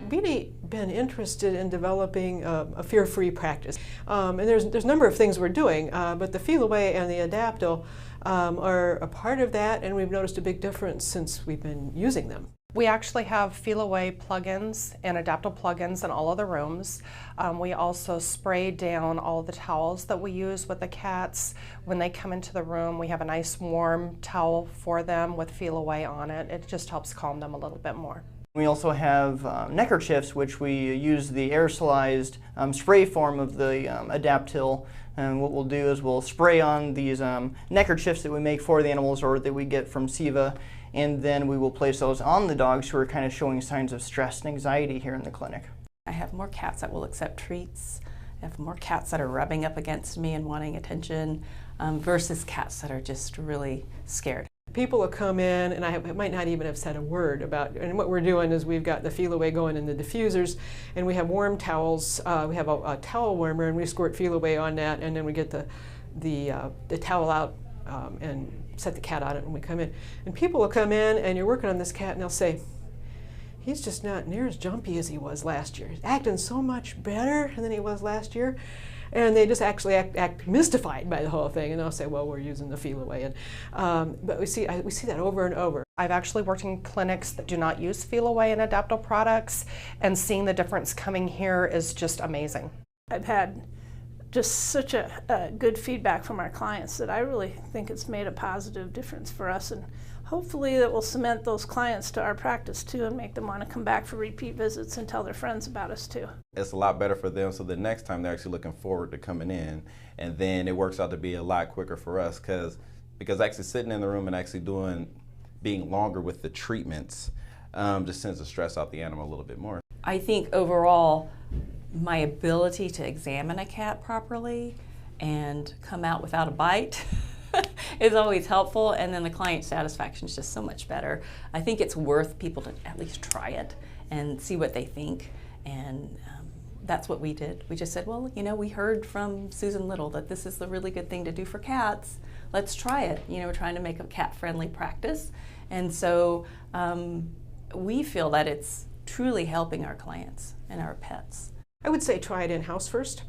really been interested in developing a fear-free practice. And there's a number of things we're doing, but the FELİWAY and the ADAPTİL are a part of that, and we've noticed a big difference since we've been using them. We actually have FELİWAY plugins and ADAPTİL plugins in all of the rooms. We also spray down all the towels that we use with the cats. When they come into the room, we have a nice warm towel for them with FELİWAY on it. It just helps calm them a little bit more. We also have neckerchiefs, which we use the aerosolized spray form of the ADAPTİL. And what we'll do is we'll spray on these neckerchiefs that we make for the animals or that we get from SIVA, and then we will place those on the dogs who are kind of showing signs of stress and anxiety here in the clinic. I have more cats that will accept treats. I have more cats that are rubbing up against me and wanting attention versus cats that are just really scared. People will come in, and I might not even have said a word about, and what we're doing is we've got the FELİWAY going in the diffusers, and we have warm towels. We have a towel warmer, and we squirt FELİWAY on that, and then we get the towel out and set the cat on it when we come in. And people will come in, and you're working on this cat, and they'll say, he's just not near as jumpy as he was last year. He's acting so much better than he was last year. And they just actually act mystified by the whole thing, and they'll say, well, we're using the FELİWAY. But we see that over and over. I've actually worked in clinics that do not use FELİWAY and ADAPTİL products, and seeing the difference coming here is just amazing. I've had just such a good feedback from our clients that I really think it's made a positive difference for us, and hopefully that will cement those clients to our practice too and make them want to come back for repeat visits and tell their friends about us too. It's a lot better for them, so the next time they're actually looking forward to coming in, and then it works out to be a lot quicker for us because actually sitting in the room and actually being longer with the treatments just tends to stress out the animal a little bit more. I think overall my ability to examine a cat properly and come out without a bite is always helpful, and then the client satisfaction is just so much better. I think it's worth people to at least try it and see what they think, and that's what we did. We just said, well, you know, we heard from Susan Little that this is the really good thing to do for cats. Let's try it. You know, we're trying to make a cat-friendly practice, and so we feel that it's truly helping our clients and our pets. I would say try it in-house first,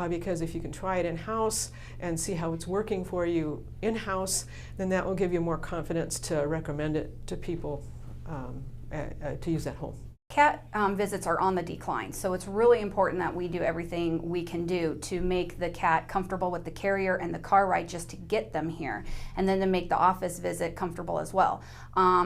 because if you can try it in-house and see how it's working for you in-house, then that will give you more confidence to recommend it to people to use at home. Cat visits are on the decline, so it's really important that we do everything we can do to make the cat comfortable with the carrier and the car ride just to get them here, and then to make the office visit comfortable as well.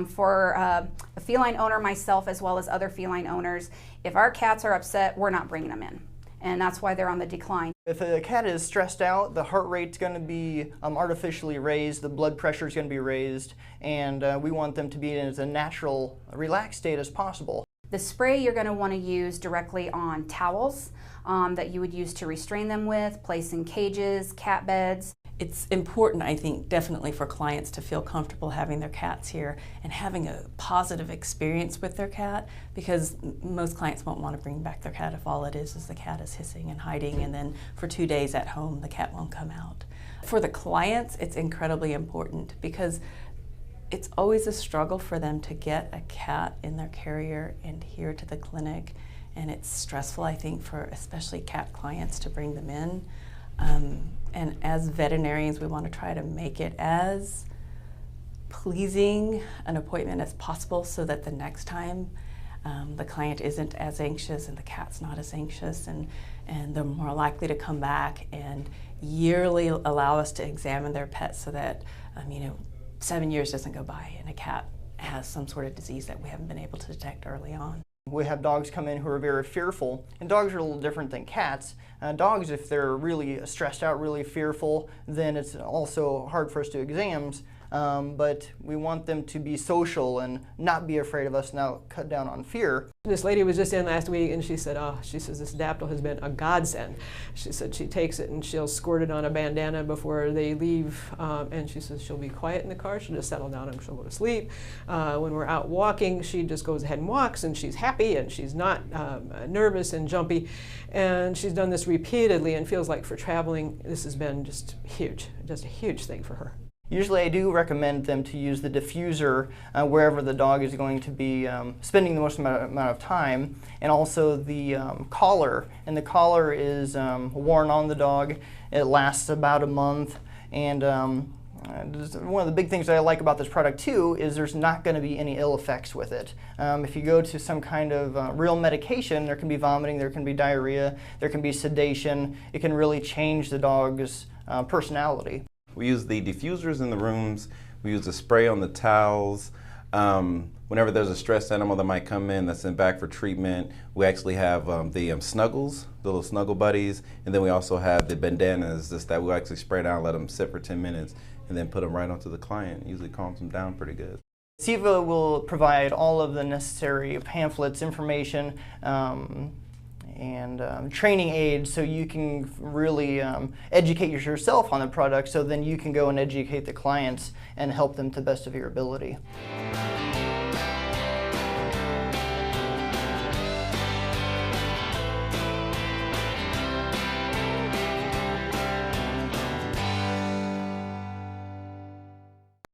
For a feline owner, myself, as well as other feline owners, if our cats are upset, we're not bringing them in, and that's why they're on the decline. If a cat is stressed out, the heart rate's going to be artificially raised, the blood pressure is going to be raised, and we want them to be in as a natural, relaxed state as possible. The spray you're going to want to use directly on towels that you would use to restrain them with, place in cages, cat beds. It's important, I think, definitely for clients to feel comfortable having their cats here and having a positive experience with their cat, because most clients won't want to bring back their cat if all it is the cat is hissing and hiding, and then for 2 days at home the cat won't come out. For the clients, it's incredibly important because it's always a struggle for them to get a cat in their carrier and here to the clinic, and it's stressful, I think, for especially cat clients to bring them in. And as veterinarians, we want to try to make it as pleasing an appointment as possible so that the next time the client isn't as anxious and the cat's not as anxious, and they're more likely to come back and yearly allow us to examine their pets so that, 7 years doesn't go by and a cat has some sort of disease that we haven't been able to detect early on. We have dogs come in who are very fearful, and dogs are a little different than cats. Dogs, if they're really stressed out, really fearful, then it's also hard for us to exams, but we want them to be social and not be afraid of us, now cut down on fear. This lady was just in last week, and she said, she says this ADAPTİL has been a godsend. She said she takes it and she'll squirt it on a bandana before they leave, and she says she'll be quiet in the car, she'll just settle down and she'll go to sleep. When we're out walking, she just goes ahead and walks, and she's happy and she's not nervous and jumpy, and she's done this repeatedly and feels like for traveling this has been just huge, just a huge thing for her. Usually I do recommend them to use the diffuser wherever the dog is going to be spending the most amount of time, and also the collar. And the collar is worn on the dog. It lasts about a month, and one of the big things that I like about this product too is there's not going to be any ill effects with it. If you go to some kind of real medication, there can be vomiting, there can be diarrhea, there can be sedation. It can really change the dog's personality. We use the diffusers in the rooms. We use the spray on the towels. Whenever there's a stressed animal that might come in that's sent back for treatment, we actually have the snuggles, the little snuggle buddies, and then we also have the bandanas that we'll actually spray down, let them sit for 10 minutes, and then put them right onto the client. It usually calms them down pretty good. SIVA will provide all of the necessary pamphlets, information, and training aids, so you can really educate yourself on the product, so then you can go and educate the clients and help them to the best of your ability.